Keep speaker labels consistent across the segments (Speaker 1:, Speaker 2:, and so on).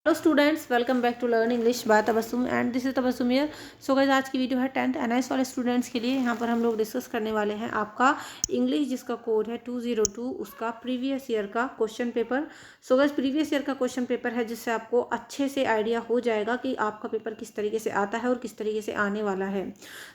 Speaker 1: Hello students, welcome back to learn English by Tabassum and this is Tabassum here. So guys, आज की video है 10th NIS वाले students के लिए। यहाँ पर हम लोग डिस्कस करने वाले हैं आपका इंग्लिश जिसका कोड है 202, उसका प्रीवियस ईयर का question paper. So guys, previous year का क्वेश्चन पेपर है जिससे आपको अच्छे से आइडिया हो जाएगा कि आपका पेपर किस तरीके से आता है और किस तरीके से आने वाला है।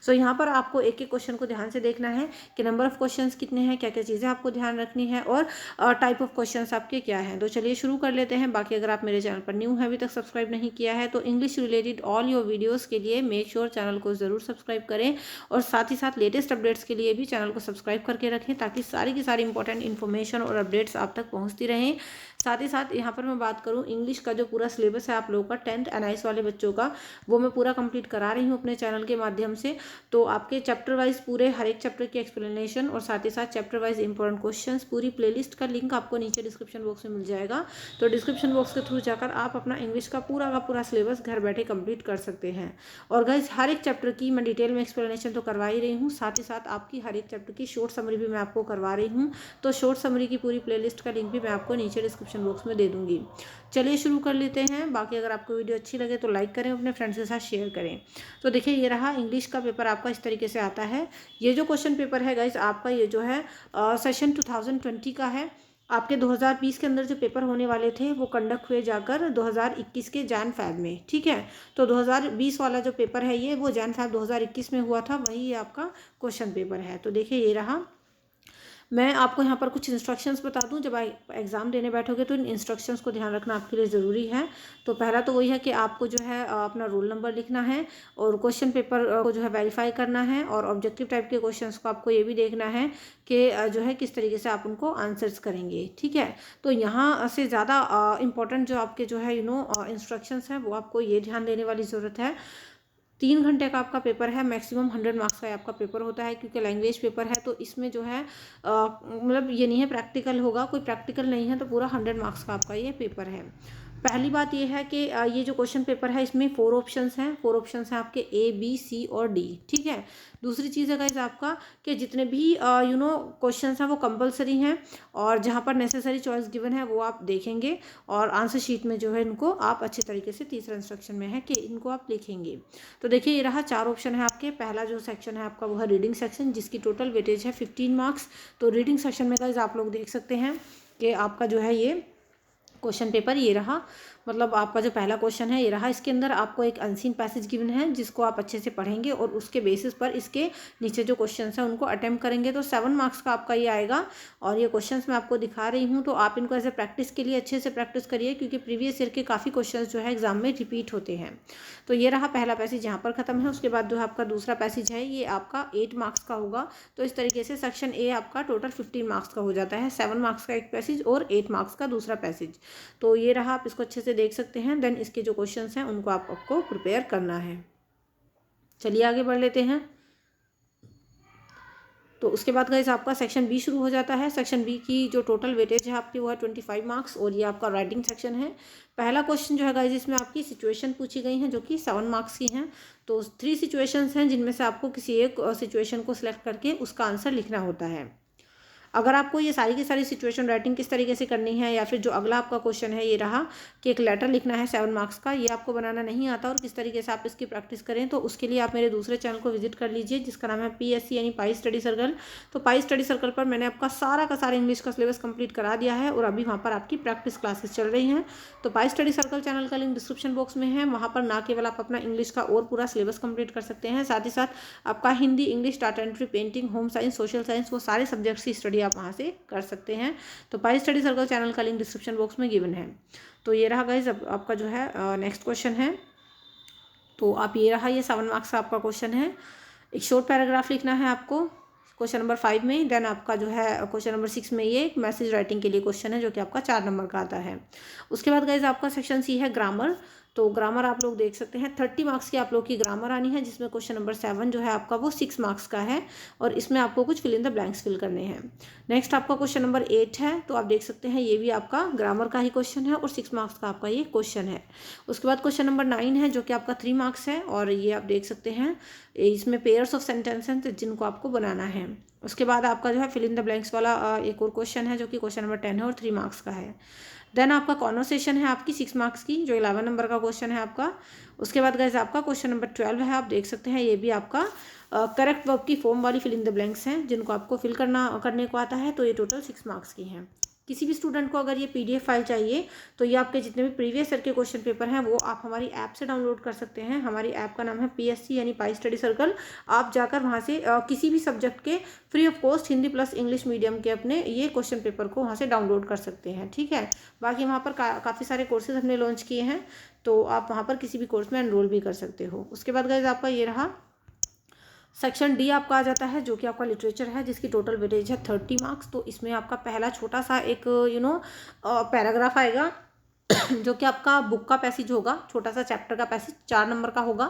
Speaker 1: सो यहाँ पर आपको एक एक क्वेश्चन को ध्यान से देखना है कि नंबर ऑफ क्वेश्चन कितने हैं, क्या क्या चीज़ें आपको ध्यान रखनी है और टाइप ऑफ क्वेश्चन आपके क्या हैं। तो चलिए शुरू कर लेते हैं। बाकी अगर आप मेरे चैनल पर न्यू हैं, अभी तक सब्सक्राइब नहीं किया है, तो English related all your videos के लिए मेक श्योर चैनल को ज़रूर सब्सक्राइब करें और साथ ही साथ लेटेस्ट अपडेट्स के लिए भी चैनल को सब्सक्राइब करके रखें ताकि सारी की सारी इंपॉर्टेंट इन्फॉर्मेशन और अपडेट्स आप तक पहुंचती रहें। साथ ही साथ यहाँ पर मैं बात करूँ इंग्लिश का जो पूरा सिलेबस है आप लोगों का 10th एनआईएस वाले बच्चों का, वो मैं पूरा कंप्लीट करा रही हूँ अपने चैनल के माध्यम से। तो आपके चैप्टर वाइज पूरे हर एक चैप्टर की एक्सप्लेनेशन और साथ ही साथ चैप्टर वाइज इंपॉर्टेंट क्वेश्चंस, पूरी प्लेलिस्ट का लिंक आपको नीचे डिस्क्रिप्शन बॉक्स में मिल जाएगा। तो डिस्क्रिप्शन बॉक्स के थ्रू जाकर आप अपना इंग्लिश का पूरा सिलेबस घर बैठे कंप्लीट कर सकते हैं। और गाइज, हर एक चैप्टर की मैं डिटेल में एक्सप्लेनेशन तो करवा ही रही हूँ, साथ ही साथ आपकी हर एक चैप्टर की शॉर्ट समरी भी मैं आपको करवा रही हूँ। तो शॉर्ट समरी की पूरी प्लेलिस्ट का लिंक भी मैं आपको नीचे डिस्क्रिप्शन बॉक्स में दे दूँगी। चलिए शुरू कर लेते हैं। बाकी अगर आपको वीडियो अच्छी लगे तो लाइक करें, अपने फ्रेंड्स के साथ शेयर करें। तो देखिए, ये रहा इंग्लिश का पेपर आपका इस तरीके से आता है। ये जो क्वेश्चन पेपर है गाइज आपका, ये जो है सेशन 2020 का है। आपके 2020 के अंदर जो पेपर होने वाले थे वो कंडक्ट हुए जाकर 2021 के जैन-फेब में, ठीक है। तो 2020 वाला जो पेपर है ये वो जैन-फेब 2021 में हुआ था, वही आपका क्वेश्चन पेपर है। तो देखिए, ये रहा। मैं आपको यहाँ पर कुछ इंस्ट्रक्शंस बता दूँ, जब आप एग्ज़ाम देने बैठोगे तो इन इंस्ट्रक्शंस को ध्यान रखना आपके लिए ज़रूरी है। तो पहला तो वही है कि आपको जो है अपना रोल नंबर लिखना है और क्वेश्चन पेपर को जो है वेरीफाई करना है और ऑब्जेक्टिव टाइप के क्वेश्चंस को आपको ये भी देखना है कि जो है किस तरीके से आप उनको आंसर्स करेंगे, ठीक है। तो यहाँ से ज़्यादा इंपॉर्टेंट जो आपके जो है इंस्ट्रक्शंस हैं वो आपको ये ध्यान देने वाली ज़रूरत है। 3 घंटे का आपका पेपर है, मैक्सिमम 100 मार्क्स का आपका पेपर होता है क्योंकि लैंग्वेज पेपर है। तो इसमें जो है मतलब ये नहीं है प्रैक्टिकल होगा, कोई प्रैक्टिकल नहीं है, तो पूरा 100 मार्क्स का आपका ये पेपर है। पहली बात ये है कि ये जो क्वेश्चन पेपर है इसमें 4 ऑप्शंस हैं। 4 ऑप्शंस हैं आपके ए, बी, सी और डी, ठीक है। दूसरी चीज़ है गाइस आपका कि जितने भी क्वेश्चंस हैं वो कंपलसरी हैं और जहाँ पर नेसेसरी चॉइस गिवन है वो आप देखेंगे और आंसर शीट में जो है इनको आप अच्छे तरीके से, तीसरा इंस्ट्रक्शन में है कि इनको आप लिखेंगे। तो देखिए, ये रहा 4 ऑप्शन है आपके। पहला जो सेक्शन है आपका वो है रीडिंग सेक्शन, जिसकी टोटल वेटेज है 15 मार्क्स। तो रीडिंग सेक्शन में गाइस आप लोग देख सकते हैं कि आपका जो है ये क्वेश्चन पेपर ये रहा। मतलब आपका जो पहला क्वेश्चन है ये रहा। इसके अंदर आपको एक अनसीन पैसेज गिवन है जिसको आप अच्छे से पढ़ेंगे और उसके बेसिस पर इसके नीचे जो क्वेश्चंस हैं उनको अटेम्प्ट करेंगे। तो 7 मार्क्स का आपका ये आएगा और ये क्वेश्चंस मैं आपको दिखा रही हूँ। तो आप इनको ऐसे प्रैक्टिस के लिए अच्छे से प्रैक्टिस करिए क्योंकि प्रीवियस ईयर के काफ़ी क्वेश्चन जो है एग्जाम में रिपीट होते हैं। तो ये रहा पहला पैसेज, यहाँ पर खत्म है। उसके बाद जो है आपका दूसरा पैसेज है ये आपका 8 मार्क्स का होगा। तो इस तरीके से सेक्शन ए आपका टोटल 15 मार्क्स का हो जाता है। 7 मार्क्स का एक पैसेज और 8 मार्क्स का दूसरा पैसेज। तो ये रहा, आप इसको अच्छे से देख सकते हैं। देन इसके जो क्वेश्चंस हैं उनको आपको प्रिपेयर करना है। चलिए आगे बढ़ लेते हैं। तो उसके बाद गाइस आपका सेक्शन बी शुरू हो जाता है। सेक्शन बी की जो टोटल वेटेज है आपकी वो है 25 मार्क्स और ये आपका राइटिंग सेक्शन है। पहला क्वेश्चन जो है गाइस इसमें आपकी सिचुएशन पूछी गई हैं जो कि 7 मार्क्स की हैं। तो 3 सिचुएशंस हैं जिनमें से आपको किसी एक सिचुएशन को सिलेक्ट करके उसका आंसर लिखना होता है। अगर आपको ये सारी की सारी सिचुएशन राइटिंग किस तरीके से करनी है, या फिर जो अगला आपका क्वेश्चन है ये रहा कि एक लेटर लिखना है 7 मार्क्स का, ये आपको बनाना नहीं आता और किस तरीके से आप इसकी प्रैक्टिस करें, तो उसके लिए आप मेरे दूसरे चैनल को विजिट कर लीजिए जिसका नाम है PSC यानी पाई स्टडी सर्कल। तो पाई स्टडी सर्कल पर मैंने आपका सारा का सारा इंग्लिश का सिलेबस कंप्लीट करा दिया है और अभी वहाँ पर आपकी प्रैक्टिस क्लासेस चल रही हैं। तो पाई स्टडी सर्कल चैनल का लिंक डिस्क्रिप्शन बॉक्स में है। वहाँ पर ना केवल आप अपना इंग्लिश का और पूरा सिलेबस कंप्लीट कर सकते हैं, साथ ही साथ आपका Hindi, English, data entry, painting, home science, social science, वो सारे सब्जेक्ट्स की स्टडी आप वहाँ से कर सकते हैं। तो पाई स्टडी सर्कल चैनल का लिंक डिस्क्रिप्शन बॉक्स में गिवन है। तो ये रहा गाइज, अब आपका जो है नेक्स्ट क्वेश्चन है। तो आप ये रहा, ये 7 मार्क्स का आपका क्वेश्चन है। एक शॉर्ट पैराग्राफ लिखना है आपको क्वेश्चन नंबर 5 में। देन आपका जो है क्वेश्चन नंबर 6 में ये एक मैसेज राइटिंग के लिए क्वेश्चन है जो कि आपका 4 नंबर का आता है। उसके बाद गाइज आपका सेक्शन सी है ग्रामर। तो ग्रामर आप लोग देख सकते हैं 30 मार्क्स की आप लोग की ग्रामर आनी है, जिसमें क्वेश्चन नंबर 7 जो है आपका वो 6 मार्क्स का है और इसमें आपको कुछ fill in the blanks fill करने हैं। नेक्स्ट आपका क्वेश्चन नंबर 8 है। तो आप देख सकते हैं ये भी आपका ग्रामर का ही क्वेश्चन है और 6 मार्क्स का आपका ये क्वेश्चन है। उसके बाद क्वेश्चन नंबर 9 है जो कि आपका 3 मार्क्स है और ये आप देख सकते हैं इसमें पेयर्स ऑफ सेंटेंस हैं जिनको आपको बनाना है। उसके बाद आपका जो है फिल इन द ब्लैंक्स वाला एक और क्वेश्चन है जो कि क्वेश्चन नंबर 10 है और 3 मार्क्स का है। देन आपका कॉन्वर्सेशन है आपकी 6 मार्क्स की, जो 11 नंबर का क्वेश्चन है आपका। उसके बाद गाइस आपका क्वेश्चन नंबर 12 है, आप देख सकते हैं ये भी आपका करेक्ट वर्ब की फॉर्म वाली फिल इन द ब्लैंक्स हैं, जिनको आपको फिल करने को आता है। तो ये टोटल 6 मार्क्स की हैं। किसी भी स्टूडेंट को अगर ये पीडीएफ फाइल चाहिए तो ये आपके जितने भी प्रीवियस ईयर के क्वेश्चन पेपर हैं वो आप हमारी ऐप से डाउनलोड कर सकते हैं। हमारी ऐप का नाम है पीएससी यानी पाई स्टडी सर्कल। आप जाकर वहाँ से किसी भी सब्जेक्ट के free of cost Hindi plus English medium के अपने ये क्वेश्चन पेपर को वहाँ से डाउनलोड कर सकते हैं, ठीक है। बाकी वहाँ पर काफ़ी सारे कोर्सेज हमने लॉन्च किए हैं, तो आप वहाँ पर किसी भी कोर्स में एनरोल भी कर सकते हो। उसके बाद गाइस आपका ये रहा सेक्शन डी आपका आ जाता है, जो कि आपका लिटरेचर है, जिसकी टोटल वेटेज है 30 मार्क्स। तो इसमें आपका पहला छोटा सा एक पैराग्राफ आएगा जो कि आपका बुक का पैसेज होगा, छोटा सा चैप्टर का पैसेज 4 नंबर का होगा।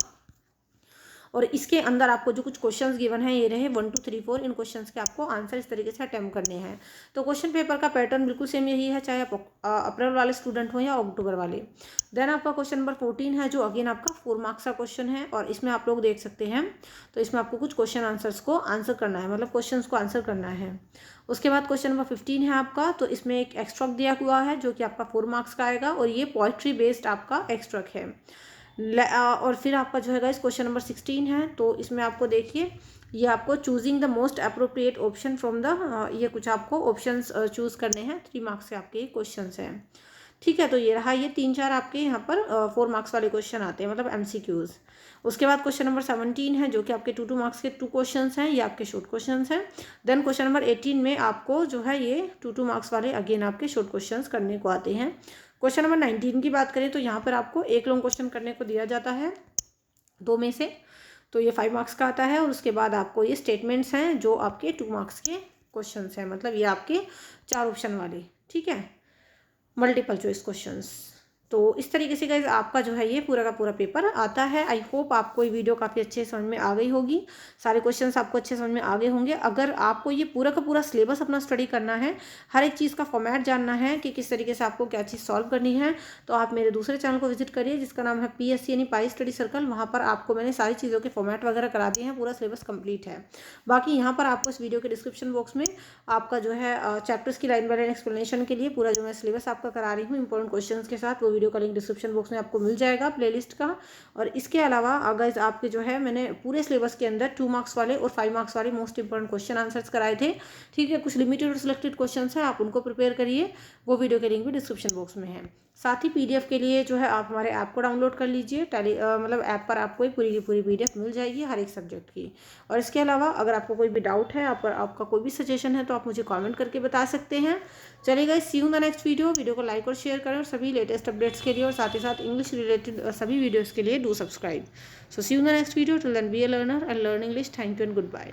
Speaker 1: और इसके अंदर आपको जो कुछ क्वेश्चंस गिवन हैं ये रहे 1 2 3 4। इन क्वेश्चंस के आपको आंसर इस तरीके से अटेम्प्ट करने हैं। तो क्वेश्चन पेपर का पैटर्न बिल्कुल सेम यही है, चाहे आप अप्रैल वाले स्टूडेंट हो या अक्टूबर वाले। देन आपका क्वेश्चन नंबर 14 है, जो अगेन आपका 4 मार्क्स का क्वेश्चन है, और इसमें आप लोग देख सकते हैं। तो इसमें आपको कुछ क्वेश्चन आंसर्स को आंसर करना है, मतलब क्वेश्चन को आंसर करना है। उसके बाद क्वेश्चन नंबर 15 है आपका, तो इसमें एक एक्स्ट्रैक्ट दिया हुआ है जो कि आपका 4 मार्क्स का आएगा, और ये पोइट्री बेस्ड आपका एक्स्ट्रैक्ट है। और फिर आपका जो है इस क्वेश्चन नंबर 16 है, तो इसमें आपको देखिए ये आपको choosing the most appropriate option from the ये कुछ आपको ऑप्शंस चूज़ करने हैं। 3 मार्क्स के आपके क्वेश्चंस हैं, ठीक है। तो ये रहा, ये 3-4 आपके यहाँ पर 4 मार्क्स वाले क्वेश्चन आते हैं, मतलब MCQs। उसके बाद क्वेश्चन नंबर 17 है, जो कि आपके 2 मार्क्स के 2 क्वेश्चंस हैं, ये आपके शॉर्ट क्वेश्चंस हैं। देन क्वेश्चन नंबर 18 में आपको जो है ये 2 मार्क्स वाले अगेन आपके शॉर्ट क्वेश्चंस करने को आते हैं। क्वेश्चन नंबर 19 की बात करें तो यहाँ पर आपको एक लॉन्ग क्वेश्चन करने को दिया जाता है 2 में से, तो ये 5 मार्क्स का आता है। और उसके बाद आपको ये स्टेटमेंट्स हैं जो आपके 2 मार्क्स के क्वेश्चंस हैं, मतलब ये आपके 4 ऑप्शन वाले, ठीक है, मल्टीपल चॉइस क्वेश्चंस। तो इस तरीके से गाइज आपका जो है ये पूरा का पूरा पेपर आता है। आई होप आपको ये वीडियो काफ़ी अच्छे समझ में आ गई होगी, सारे क्वेश्चंस आपको अच्छे समझ में आ गए होंगे। अगर आपको ये पूरा का पूरा सिलेबस अपना स्टडी करना है, हर एक चीज़ का फॉर्मेट जानना है कि किस तरीके से आपको क्या चीज़ सॉल्व करनी है, तो आप मेरे दूसरे चैनल को विजिट करिए जिसका नाम है PSC यानी पाई स्टडी सर्कल। वहाँ पर आपको मैंने सारी चीज़ों के फॉर्मेट वगैरह करा दिए हैं, पूरा सिलेबस कंप्लीट है। बाकी यहाँ पर आपको इस वीडियो के डिस्क्रिप्शन बॉक्स में आपका जो है चैप्टर्स की लाइन बाय लाइन एक्सप्लेनेशन के लिए पूरा जो मैं सिलेबस आपका करा रही हूँ इंपॉर्टेंट क्वेश्चन के साथ, वो वीडियो का लिंक डिस्क्रिप्शन बॉक्स में आपको मिल जाएगा प्लेलिस्ट का। और इसके अलावा अगर आपके जो है मैंने पूरे सिलेबस के अंदर 2 मार्क्स वाले और 5 मार्क्स वाले मोस्ट इंपॉर्टेंट क्वेश्चन आंसर्स कराए थे, ठीक है। कुछ लिमिटेड और सिलेक्टेड क्वेश्चन हैं, आप उनको प्रिपेयर करिए, वो वीडियो के लिंक भी डिस्क्रिप्शन बॉक्स में है। साथ ही PDF के लिए जो है आप हमारे ऐप को डाउनलोड कर लीजिए। मतलब ऐप पर आपको पूरी की पूरी PDF मिल जाएगी हर एक सब्जेक्ट की। और इसके अलावा अगर आपको कोई भी डाउट है, आपका कोई भी सजेशन है, तो आप मुझे कमेंट करके बता सकते हैं। चलिए see you in the next video को लाइक और शेयर करें, और सभी लेटेस्ट अपडेट्स के लिए और साथ ही साथ इंग्लिश रिलेटेड सभी वीडियोज़ के लिए do subscribe. So see you in the next video, till then be a learner and learn English. Thank you and good bye.